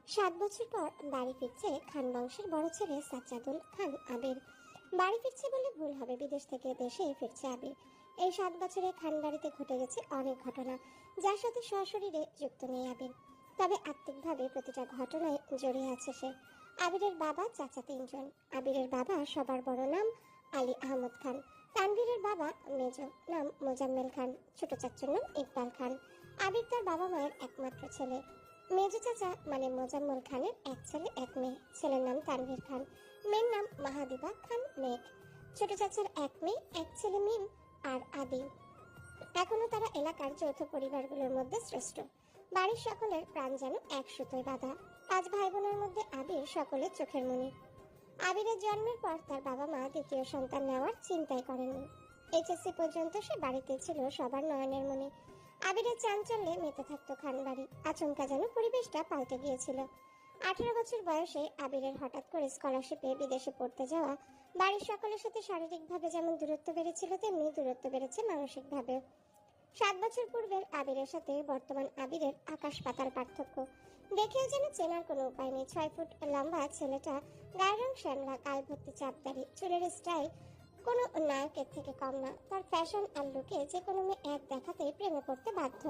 7 বছর পর বাড়ি ফিরছে খান বংশের বড় ছেলে সাজ্জাদুল খান আবির। বাড়ি ফিরছে বলে ভুল হবে, বিদেশ থেকে দেশে ফিরছে আবির। এই 7 বছরে খান বাড়িতে ঘটে গেছে অনেক ঘটনা, যার সাথে সশরীরে যুক্ত নেই আবির, তবে আত্মিকভাবে প্রতিটা ঘটনায় জড়িয়ে আছে সে। আবিরের বাবা, চাচা 3 জন। আবিরের বাবা সবার বড়, নাম আলী আহমদ খান। তানভীরের বাবা মেজ, নাম মোজাম্মেল খান। ছোট চাচার নাম ইকবাল খান। আবির তার বাবা মায়ের একমাত্র ছেলে। মেজো চাচা মানে মোজাম্মেল খানের এক ছেলে এক মেয়ে। ছেলের নাম তানভীর খান, মেয়ের নাম মাহাদিবা খান মেঘ। ছোট চাচার এক মেয়ে, এক ছেলে মিম আর আদি। এখনো তারা এলাকার যৌথ পরিবারগুলোর মধ্যে শ্রেষ্ঠ। বাড়ির সকলের প্রাণ যেন এক সুতোয় বাঁধা। 5 ভাই বোনের মধ্যে আবির সকলের চোখের মণি। আবিরের জন্মের পর তার বাবা মা দ্বিতীয় সন্তান নেওয়ার চিন্তাই করেননি। এইচএসসি পর্যন্ত সে বাড়িতে ছিল সবার নয়নের মণি। আবিরের চাঞ্চল্যে মেতে থাকতো খানবাড়ি। আচমকা যেন পরিবেশটা পাল্টে গিয়েছিল। 18 বছর বয়সে আবিরের হঠাৎ করে স্কলারশিপে বিদেশে পড়তে যাওয়া বাড়ির সকলের সাথে শারীরিকভাবে যেমন দূরত্ব বেড়েছিল, তেমনি দূরত্ব বেড়েছে মানসিকভাবেও। 7 বছর পূর্বের আবিরের সাথে বর্তমান আবিরের আকাশ পাতাল পার্থক্য। দেখেও যেন চেনার কোনো উপায় নেই। 6 ফুট লম্বা ছেলেটা, গায়ের রং শ্যামলা, গাল ভর্তি চাপদাড়ি, চুলের স্টাইল কোনো নায়কের থেকে কম না। তার ফ্যাশন আর লুকে যে কোনো মেয়ে এক দেখাতেই প্রেমে পড়তে বাধ্য।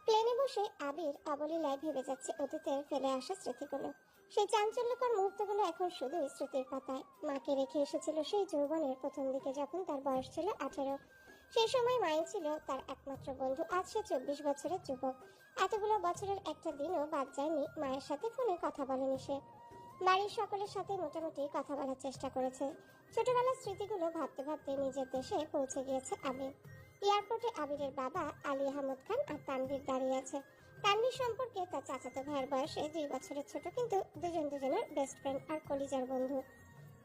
প্লেনে বসে আবির অবলীলায় ভেবে যাচ্ছে অতীতের ফেলে আসা স্মৃতিগুলো। সেই চাঞ্চল্যকর মুহূর্তগুলো এখন শুধুই স্মৃতির পাতায়। মাকে রেখে এসেছিল সেই যৌবনের প্রথম দিকে, যখন তার বয়স ছিল 18। সেই সময় মাই ছিল তার একমাত্র বন্ধু। আজ সে 24 বছরের যুবক। এতগুলো বছরের একটা দিনও বাদ যায়নি মায়ের সাথে ফোনে কথা বলেনি সে। বাড়ির সকলের সাথে মোটামুটি কথা বলার চেষ্টা করেছে। ছোটবেলার স্মৃতিগুলো ভাবতে ভাবতে নিজের দেশে পৌঁছে গিয়েছে আবির। এয়ারপোর্টে আবিরের বাবা আলী আহমদ খান আর তানভীর দাঁড়িয়ে আছে। তানভীর সম্পর্কে তার চাচাতো ভাইয়ের বয়সে 2 বছরের ছোট, কিন্তু দুজনের বেস্ট ফ্রেন্ড আর কলিজার বন্ধু।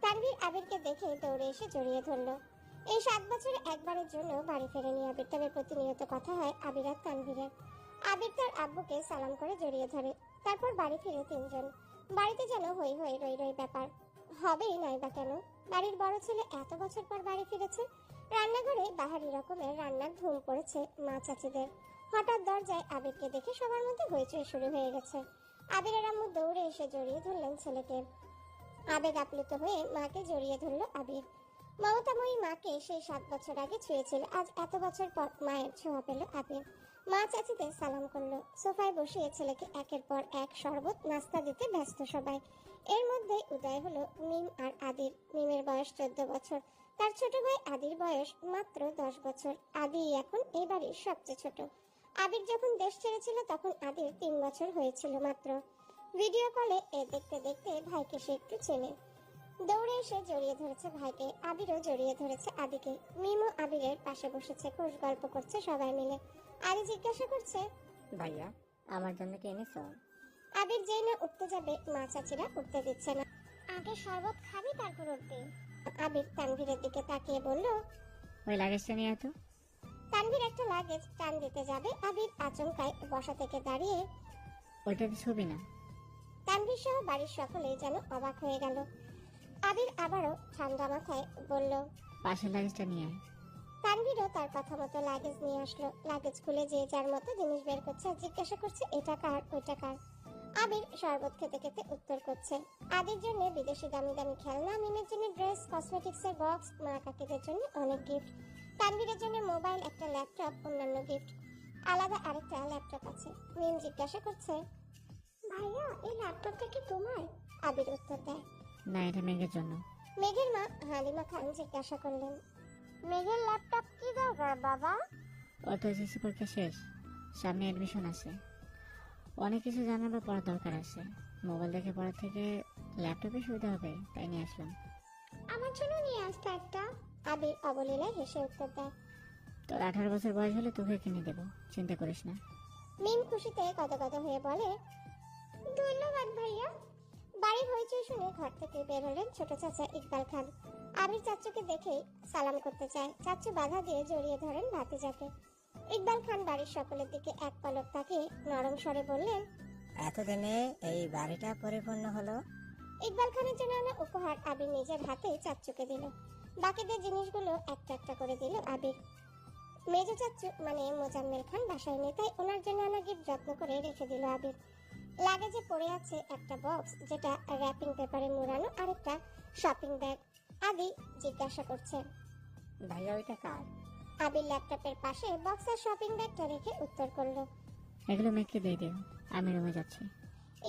তানভীর আবিরকে দেখে দৌড়ে এসে জড়িয়ে ধরলো। এই 7 বছরে একবারের জন্য বাড়ি ফেরেনি আবির, তবে প্রতিনিয়ত কথা হয় আবির আর তানভীরের। আবির তার আব্বুকে সালাম করে জড়িয়ে ধরে। তারপর বাড়ি ফিরে 3 জন। বাড়িতে যেন হই হই রই রই ব্যাপার। হবেই নাই বা কেন? বাড়ির বড় ছেলে এত বছর পর বাড়ি ফিরেছে। রান্নাঘরে বাহারি রকমের রান্নার ধুম পড়েছে মা চাচিদের। হঠাৎ দরজায় আবিরকে দেখে সবার মধ্যে হইচই শুরু হয়ে গেছে। আবিরের আম্মু দৌড়ে এসে জড়িয়ে ধরলেন ছেলেকে। আবেগ আপ্লুত হয়ে মাকে জড়িয়ে ধরল আবির। মমতাময়ী মাকে সেই 7 বছর আগে ছুঁয়েছিল, আজ এত বছর পর মায়ের ছোঁয়া পেল আবির। মা চাচিদের সালাম করলো। সোফায় বসিয়ে ছেলেকে একের পর এক শরবত নাস্তা দিতে ব্যস্ত সবাই। এর মধ্যে উদয় হলো মিম আর আদির। মিমের বয়স 14 বছর। তার ছোট ভাই আদির বয়স মাত্র 10 বছর। আদি এখন এই বাড়ির সবচেয়ে ছোট। আবির যখন দেশ ছেড়েছিল তখন আদির 3 বছর হয়েছিল মাত্র। ভিডিও কলে দেখতে দেখতে ভাইকে সে একটু চেনে। দৌড়ে এসে জড়িয়ে ধরেছে ভাইকে। আবিরও জড়িয়ে ধরেছে আদিকে। মিমও আবিরের পাশে বসেছে, খুশ গল্প করছে সবাই মিলে। আদি জিজ্ঞাসা করছে, ভাইয়া আমার জন্য কি এনেছো? আবির যেই না উঠতে যাবে মা চাচিরা উঠতে দিচ্ছে না। আগে শরবত খাবি তারপর উঠবি। আবির তানভীরের দিকে তাকিয়ে বলল, ওই লাগেজটা নিয়ে এত। তানভীর একটা লাগেজ টান দিতে যাবে। আবির আচমকায় বসা থেকে দাঁড়িয়ে। ওইটাতে ছবি না। তানভীর সহ বাড়ির সকলেই যেন অবাক হয়ে গেল। আবির আবারও ঠান্ডা মাথায় বলল, পাশের লাগেজটা নিয়ে আয়। তানভীরও তার কথা মতো লাগেজ নিয়ে আসলো। লাগেজ খুলে যে যার মতো জিনিস বের করছে আর জিজ্ঞাসা করছে এটা কার ওইটা কার। আবির শরবত খেতে খেতে উত্তর করছে, আদির জন্য বিদেশি দামি দামি খেলনা, মিমের জন্য ড্রেস, কসমেটিক্সের বক্স, মা কাকিদের জন্য অনেক গিফট, তানভীরের জন্য মোবাইল, একটা ল্যাপটপ, অন্যান্য গিফট। আলাদা আরেকটা ল্যাপটপ আছে। মিম জিজ্ঞাসা করছে, ভাইয়া এই ল্যাপটপটা কি তোমার? আবির উত্তর দেয়, না, এটা মেঘের জন্য। মেঘের মা হালিমা খান জিজ্ঞাসা করলেন, মেঘের ল্যাপটপ কি দরকার বাবা? ওর তো এসএসসি পরীক্ষা শেষ, সামনে অ্যাডমিশন আছে, অনেক কিছু জানার বা পড়ার দরকার আছে। মোবাইল দেখে পড়ার থেকে ল্যাপটপে সুবিধা হবে, তাই নিয়ে আসলাম। আমার জন্য নিয়ে আসতে একটা। আবির অবলীলায় হেসে উত্তর দেয়, তোর 18 বছর বয়স হলে তোকে কিনে দেবো, চিন্তা করিস না। মিম খুশিতে গদগদ হয়ে বলে, ধন্যবাদ ভাইয়া। বাড়ির হইচই শুনে ঘর থেকে বের হলেন ছোট চাচা ইকবাল খান। আবির চাচুকে দেখেই সালাম করতে চায়। চাচু বাধা দিয়ে জড়িয়ে ধরেন ভাতিজাকে। ইকবাল খান বাড়ির সকলের দিকে এক পলক তাকিয়ে নরম স্বরে বললেন, এতদিনে এই বাড়িটা পরিপূর্ণ হলো। ইকবাল খানের জন্য আনা উপহার আবির নিজের হাতে চাচুকে দিল। বাকিদের জিনিসগুলো একটা একটা করে দিল আবির। মেজো চাচু মানে মোজাম্মেল খান বাসায় নেই, তাই ওনার জন্য আনা গিফট যত্ন করে রেখে দিল আবির। লাগেজে পড়ে আছে একটা বক্স যেটা র্যাপিং পেপারে মোড়ানো আর একটা শপিং ব্যাগ। আদি জিজ্ঞাসা করছে। ভাইয়া ওইটা কার? আবির ল্যাপটপের পাশে বক্সের শপিং ব্যাগটা রেখে উত্তর করলো। এগুলো মেঘকে দিয়ে দিও, আমি রুমে যাচ্ছি।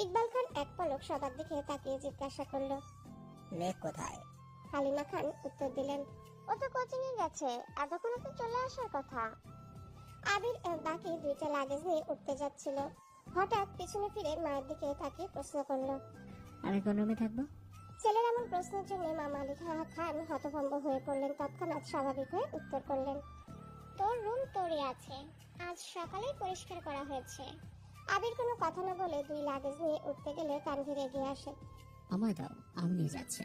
ইকবাল খান এক পলক সবার দিকে তাকিয়ে জিজ্ঞাসা করলো। মেঘ কোথায়? হালিমা খান উত্তর দিলেন, ও তো কোচিং এ গেছে, এতক্ষণে তো চলে আসার কথা। আবির বাকি দুইটা লাগেজ নিয়ে উঠতে যাচ্ছিল, হঠাৎ পিছনে ফিরে মায়ের দিকে তাকিয়ে প্রশ্ন করলো। আমি কোন রুমে থাকবো? ছেলের এমন প্রশ্নের জন্য মা মালিকা খান হতভম্ব হয়ে পড়লেন। তৎক্ষণাৎ স্বাভাবিক হয়ে উত্তর করলেন, তোর রুম তোরই আছে, আজ সকালেই পরিষ্কার করা হয়েছে। আবির কোনো কথা না বলে দুই লাগেজ নিয়ে উঠতে গেলে তানভীর এগিয়ে আসে। আমায় দাও, আমি নিয়ে যাচ্ছি।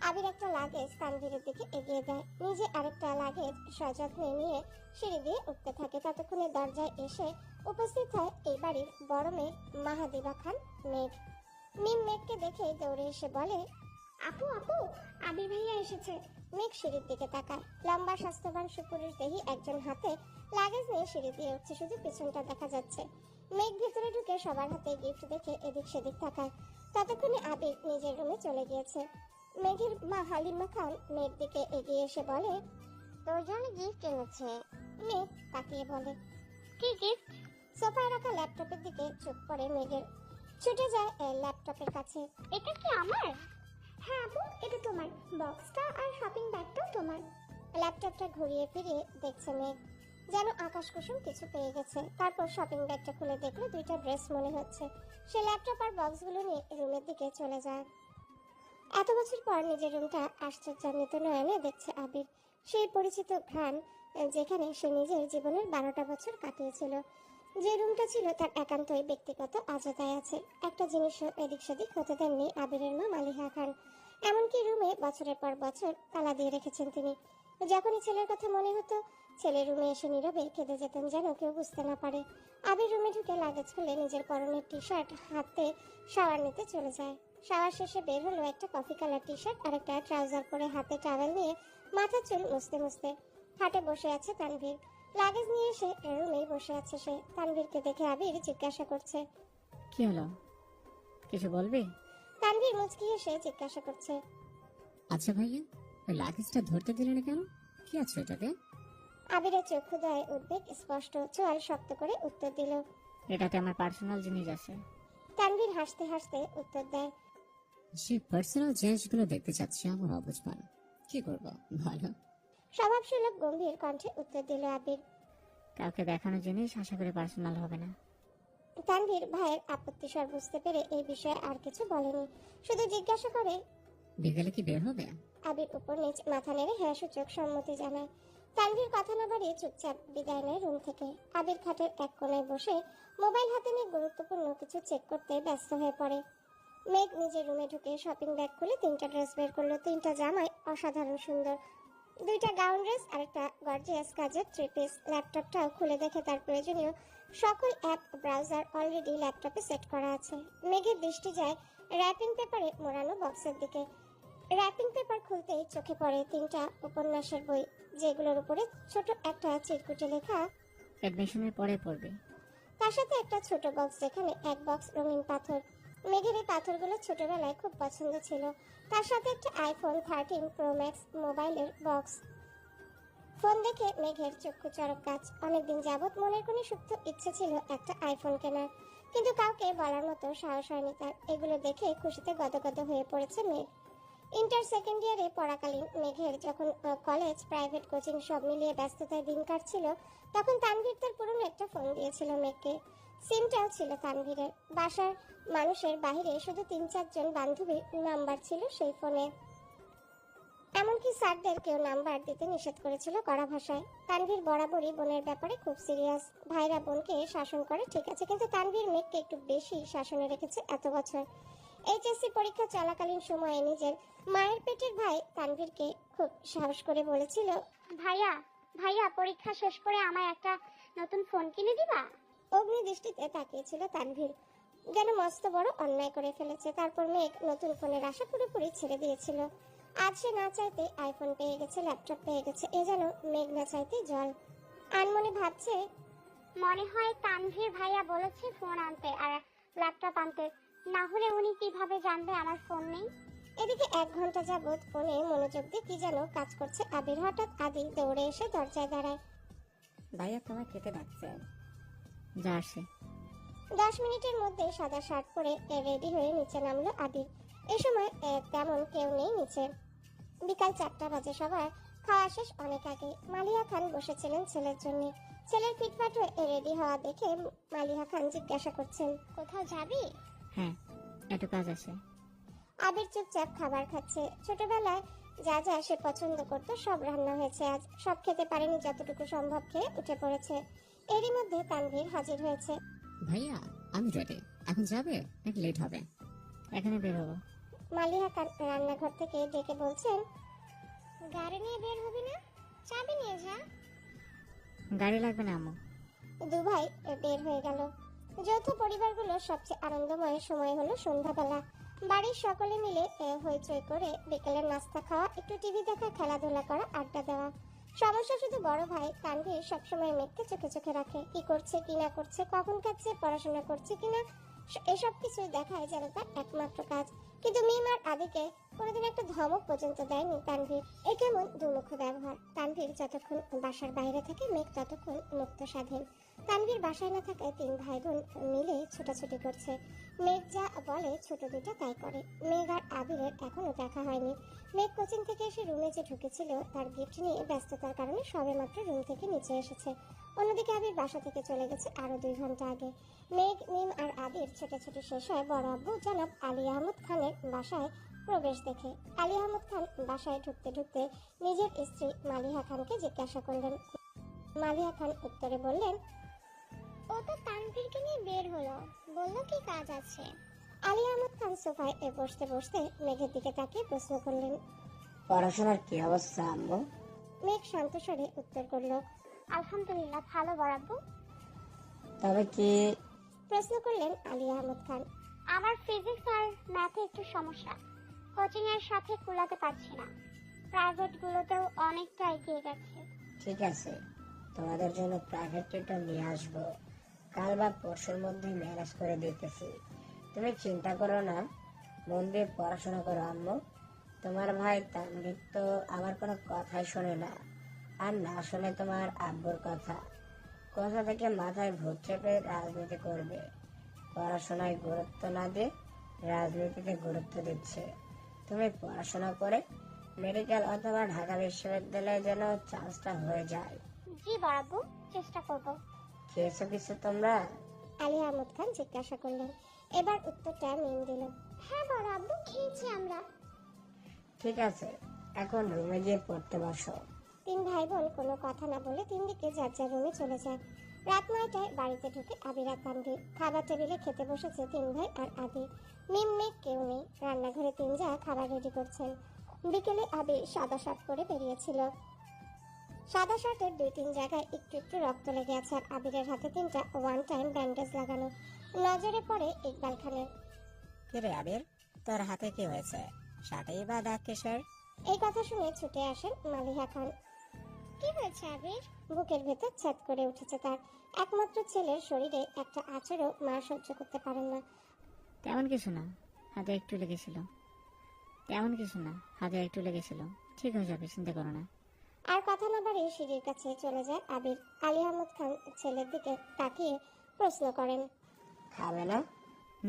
আবির একটা লাগেজ তানভীরের দিকে এগিয়ে দেয়, নিজে আরেকটা লাগেজ সযত্নে নিয়ে সিঁড়ি দিয়ে উঠতে থাকে। ততক্ষণে দরজায় এসে উপস্থিত হয় এই বাড়ির বড় মেয়ে মাহাদিবা খান মেঘ। মিম মেঘকে দেখে দৌড়ে এসে বলে, আপু আপু, আবির ভাইয়া এসেছে। মেঘ সিঁড়ির দিকে তাকায়, লম্বা স্বাস্থ্যবান সুপুরুষ দেহি একজন হাতে লাগেজ নিয়ে সিঁড়ি দিয়ে উঠছে, শুধু পিছনটা দেখা যাচ্ছে। মেঘ ভিতরে ঢুকে সবার হাতে গিফট দেখে এদিক সেদিক তাকায়। ততক্ষণে আবির নিজের রুমে চলে গিয়েছে। মেঘের মা হালিমা খান মেঘ দিকে এগিয়ে এসে বলে, তোর জন্য গিফট এনেছে। মেঘ তাকিয়ে বলে, কি গিফট? সোফায় রাখা ল্যাপটপের দিকে চোখ পড়ে মেঘের, ছুটে যায় ল্যাপটপের কাছে। এটা কি আমার? হ্যাঁ আপু, এটা তোমার। বক্সটা আর শপিং ব্যাগটাও তোমার। ল্যাপটপটা ঘুরিয়ে ফিরিয়ে দেখছে মেঘ, যেন আকাশ কুসুম কিছু পেয়ে গেছে। তারপর শপিং ব্যাগটা খুলে দেখলো দুইটা ড্রেস মনে হচ্ছে। সে ল্যাপটপ আর বক্সগুলো নিয়ে রুমের দিকে চলে যায়। এত বছর পর নিজের রুমটা আশ্চর্যান্বিত নয়নে দেখছে আবির। সেই পরিচিত ঘ্রাণ, যেখানে সে নিজের জীবনের 12টা বছর কাটিয়েছিল। যে রুমটা ছিল তার একান্তই ব্যক্তিগত, আজও তাই আছে। একটা জিনিসও এদিক সেদিক হতে দেননি আবিরের মা মালিহা খান। এমনকি রুমে বছরের পর বছর তালা দিয়ে রেখেছেন তিনি। যখনই ছেলের কথা মনে হতো, ছেলের রুমে এসে নীরবে কেঁদে যেতেন, যেন কেউ বুঝতে না পারে। আবির রুমে ঢুকে লাগেজ খুলে নিজের পরনের টি শার্ট হাতে শাওয়ার নিতে চলে যায়। শাওয়ার শেষে বের হলো একটা কফি কালার টি শার্ট আর একটা ট্রাউজার পরে, হাতে টাওয়েল নিয়ে মাথা চুল মুছতে মুছতে। খাটে বসে আছে তানভীর, লাগেজ নিয়ে এসে রুমেই বসে আছে সে। তানভীরকে দেখে আবির জিজ্ঞাসা করছে, কি হলো, কিছু বলবি? তানভীর মুচকি এসে জিজ্ঞাসা করছে, আচ্ছা ভাইয়া, ওই লাগেজটা ধরতে দিলে না কেন? কি আছে ওটাতে? আবিরের চক্ষুদয় উদ্বেগ স্পষ্ট, চোয়াল শক্ত করে উত্তর দিল। এটাতে আমার পার্সোনাল জিনিস আছে। তানভীর হাসতে হাসতে উত্তর দেয়, সেই পার্সোনাল জিনিসগুলো দেখতে চাচ্ছি আমার অবুঝমান। কি করবো ভালো? স্বভাবসুলভ গম্ভীর কণ্ঠে উত্তর দিল আবির। কাউকে দেখানো জিনিস আশা করি পার্সোনাল হবে না। তানভীর ভাইয়ের আপত্তি স্বর বুঝতে পেরে এই বিষয়ে আর কিছু বলেনি, শুধু জিজ্ঞাসা করে, বিকেলে কি বের হবে? আবির উপর নিচ মাথা নেড়ে হ্যাঁ সূচক সম্মতি জানায়। তানভীর কথা না বাড়িয়ে চুপচাপ বিদায় নেয় রুম থেকে। আবির খাটের এক কোণায় বসে মোবাইল হাতে নিয়ে গুরুত্বপূর্ণ কিছু চেক করতে ব্যস্ত হয়ে পড়ে। মেঘ নিজের রুমে ঢুকে শপিং ব্যাগ খুলে 3টা ড্রেস বের করলো। 3টা জামাই অসাধারণ সুন্দর, 2টা গাউন ড্রেস আর একটা গর্জিয়াস কাজের 3 পিস। ল্যাপটপটাও খুলে দেখে তার প্রয়োজনীয় সকল অ্যাপ ব্রাউজার অলরেডি ল্যাপটপে সেট করা আছে। মেঘের দৃষ্টি যায় র্যাপিং পেপারে মোড়ানো বক্সের দিকে। র্যাপিং পেপার খুলতেই চোখে পড়ে 3টা উপন্যাসের বই, যেগুলোর উপরে ছোট একটা চিরকুটে লেখা, অ্যাডমিশনের পরে পড়বে। তার সাথে একটা ছোট বক্স, যেখানে এক বক্স রঙিন পাথর। মেঘের এই পাথরগুলো ছোটবেলায় খুব পছন্দ ছিল। তার সাথে একটা আইফোন 13 প্রো ম্যাক্স মোবাইলের বক্স। ফোন দেখে মেঘের চক্ষু চড়ক গাছ। অনেকদিন যাবৎ মনের কোনো সুপ্ত ইচ্ছে ছিল একটা আইফোন কেনার, কিন্তু কাউকে বলার মতো সাহস হয়নি তার। এগুলো দেখে খুশিতে গদগদ হয়ে পড়েছে মেঘ। ইন্টার সেকেন্ড ইয়ারে পড়াকালীন মেঘের যখন কলেজ, প্রাইভেট কোচিং সব মিলিয়ে ব্যস্ততায় দিন কাটছিল, তখন তানভীর তার পুরনো একটা ফোন দিয়েছিল মেঘকে। সিমটাও ছিল তানভীরের। বাসার মানুষের বাইরে শুধু 3-4 জন বান্ধবীর নাম্বার ছিল সেই ফোনে। এমনকি স্যারদের কেউ নাম্বার দিতে নিষেধ করেছিল কড়া ভাষায়। তানভীর বরাবরই বোনের ব্যাপারে খুব সিরিয়াস। ভাইরা বোনকে শাসন করে ঠিক আছে, কিন্তু তানভীর মেঘকে একটু বেশি শাসনে রেখেছে এত বছর। এইচএসসি পরীক্ষা চলাকালীন সময়ে নিজের মায়ের পেটের ভাই তানভীরকে খুব সাহস করে বলেছিল, ভাইয়া ভাইয়া পরীক্ষা শেষ করে আমায় একটা নতুন ফোন কিনে দিবা? অগ্নি দৃষ্টিতে তাকিয়েছিল তানভীর, যেন মস্ত বড় অন্যায় করে ফেলেছে। তারপর মেঘ নতুন ফোনের আশা পুরোপুরি ছেড়ে দিয়েছিল। আজ সে না চাইতে আইফোন পেয়ে গেছে, ল্যাপটপ পেয়ে গেছে, এ যেন মেঘ না চাইতে জল। আনমনে ভাবছে, মনে হয় তানভীর ভাইয়া বলেছে ফোন আনতে, আর ল্যাপটপ আনতে, না হলে উনি কিভাবে জানবে আমার ফোন নেই? এদিকে 1 ঘন্টা যাবৎ ফোনে মনোযোগ দিয়ে কি যেন কাজ করছে আবির। হঠাৎ আদি দৌড়ে এসে দরজায় দাঁড়ায়। ভাইয়া তোমার খেতে ডাকছে। যা আসে। 10 মিনিটের মধ্যে সাদা শার্ট পরে রেডি হয়ে নিচে নামলো আবির। এই সময় তেমন কেউ নেই নিচে। বিকাল 4টা বাজে, সবার খাওয়া শেষ অনেক আগে। মালিহা খান বসেছিলেন ছেলের জন্য। ছেলের ফিটফাট হয়ে রেডি হওয়া দেখে মালিহা খান জিজ্ঞাসা করছেন, কোথাও যাবি? হ্যাঁ, একটু কাজ আছে। আবির চুপচাপ খাবার খাচ্ছে। ছোটবেলায় যা যা সে পছন্দ করতো সব রান্না হয়েছে আজ। সব খেতে পারেনি, যতটুকু সম্ভব খেয়ে উঠে পড়েছে। এরই মধ্যে তানভীর হাজির হয়েছে। ভাইয়া আমি রেডি, এখন যাবে নাকি লেট হবে? এখানে বের হবো। মালিহা খান রান্নাঘর থেকে ডেকে বলছেন, গাড়ি নিয়ে বের হবি না? চাবি নিয়ে যা। গাড়ি লাগবে না আম্মু। দুভাই বের হয়ে গেল। যৌথ পরিবারগুলোর সবচেয়ে আনন্দময় সময় হলো সন্ধ্যাবেলা। বাড়ির সকলে মিলে হইচই করে বিকেলের নাস্তা খাওয়া, একটু টিভি দেখা, খেলাধুলা করা, আড্ডা দেওয়া। সমস্যা শুধু বড় ভাই তানভীর সবসময় মেঘকে চোখে চোখে রাখে। কি করছে কি না করছে, কখন খাচ্ছে, পড়াশোনা করছে কিনা, এসব কিছু দেখায় যেন তার একমাত্র কাজ। কিন্তু মিম আর আদিকে কোনোদিন একটা ধমক পর্যন্ত দেয়নি তানভীর। এ কেমন দুমুখ ব্যবহার। তানভীর যতক্ষণ বাসার বাইরে থাকে, মেঘ ততক্ষণ মুক্ত স্বাধীন। তানভীর বাসায় না থাকায় 3 ভাই বোন মিলে ছোটাছুটি করছে। মেঘ যা বলে ছোট দুটো তাই করে। মেঘ আর আবিরের এখনো দেখা হয়নি। মেঘ কোচিং থেকে এসে রুমে যে ঢুকেছিল তার গিফট নিয়ে ব্যস্ততার কারণে সবেমাত্র রুম থেকে নিচে এসেছে। অন্যদিকে আবির বাসা থেকে চলে গেছে আরো 2 ঘন্টা আগে। মেঘ, মিম আর আবির ছোটাছুটি শেষ হয় বড় আব্বু জনাব আলী আহমদ খানের বাসায় প্রবেশ দেখে। আলী আহমদ খান বাসায় ঢুকতে ঢুকতে নিজের স্ত্রী মালিহা খানকে জিজ্ঞাসা করলেন। মালিহা খান উত্তরে বললেন, ও তো তানভীরকে নিয়ে বের হলো, বললো কি কাজ আছে। আলী আহমদ খান সোফায় বসতে বসতে মেঘের দিকে তাকিয়ে প্রশ্ন করলেন। পড়াশোনার কি অবস্থা আম্মু? মেঘ শান্ত স্বরে উত্তর করল। আলহামদুলিল্লাহ ভালো বরাব্বু। তবে কি? প্রশ্ন করলেন আলী আহমদ খান। আমার ফিজিক্স আর ম্যাথে একটু সমস্যা, কোচিং এর সাথে কুলাতে পারছি না। প্রাইভেট গুলোতেও অনেকটা এগিয়ে গেছে। ঠিক আছে, তোমাদের জন্য প্রাইভেট টিউটর নিয়ে আসবো। কাল বা পরশুর মধ্যে ম্যানেজ করে দিতেছি। তুমি চিন্তা করো না, মন দিয়ে পড়াশোনা করো আম্মু। তোমার ভাই তানভীর তো আমার কোনো কথাই শোনে না, আর না শোনে তোমার আব্বুর কথা। কোথা থেকে মাথায় ভূত চেপে রাজনীতি করবে। পড়াশোনায় গুরুত্ব না দিয়ে রাজনীতিতে গুরুত্ব দিচ্ছে। তুমি পড়াশোনা করে মেডিকেল অথবা ঢাকা বিশ্ববিদ্যালয়ে যেন চান্সটা হয়ে যায়। জি বরাব্বু, চেষ্টা করব। খেয়েছো কিছু তোমরা? আলী আহমদ খান জিজ্ঞাসা করলেন। এবার উত্তরটা মিম দিল। হ্যাঁ বরাব্বু, খেয়েছি আমরা। ঠিক আছে, এখন রুমে গিয়ে পড়তে বসো। 3 ভাই বোন কোনো কথা না বলে 3 দিকে যার যার রুমে চলে যায়। রাত 9টায় বাড়িতে ঢুকে আবির আর তানভীর। খাবার টেবিলে খেতে বসেছে 3 ভাই আর আদি। মিম, মেঘ কেউ নেই। রান্নাঘরে 3 যা খাবার রেডি করছেন। বিকেলে আবির সাদা শার্ট পরে বেরিয়েছিল। সাদা শার্টের 2-3 জায়গায় একটু একটু রক্ত লেগে আছে আর আবিরের হাতে 3টা ওয়ান টাইম ব্যান্ডেজ লাগানো। নজরে পড়ে ইকবাল খানের। কিরে আবির, তোর হাতে কি হয়েছে? শার্টেই বা দাগ কিসের? এই কথা শুনে ছুটে আসেন মালিহা খান। কি হয়েছে আবির? বুকের ভেতর ছ্যাদ করে উঠেছে তার। একমাত্র ছেলের শরীরে একটা আঁচড়ও মা সহ্য করতে পারেন না। তেমন কিছু না, হাতে একটু লেগেছিল। তেমন কিছু না, হাতে একটু লেগেছিল। ঠিক হয়ে যাবে, চিন্তা করো না। আর কথা না বাড়িয়ে সিঁড়ির কাছে চলে যায় আবির। আলী আহমদ খান ছেলের দিকে তাকিয়ে প্রশ্ন করেন, খাবে না?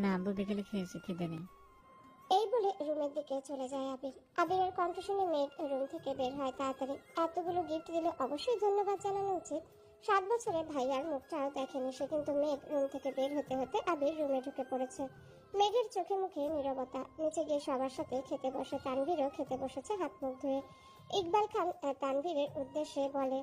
না আব্বু, বিকেলে খেয়েছি, খিদে নেই। এই বলে রুমের দিকে চলে যায় আবির। আবিরের কণ্ঠ শুনে মেঘ রুম থেকে বের হয় তাড়াতাড়ি। এতগুলো গিফট দিলে অবশ্যই ধন্যবাদ জানানো উচিত। 7 বছরে ভাইয়ার মুখটাও দেখেনি সে, কিন্তু মেঘ রুম থেকে বের হতে হতে আবির রুমে ঢুকে পড়েছে। মেঘের চোখে মুখে নীরবতা। নিচে গিয়ে সবার সাথে খেতে বসে। তানভীরও খেতে বসেছে হাত মুখ ধুয়ে। ইকবাল খান তানভীরের উদ্দেশ্যে বলে,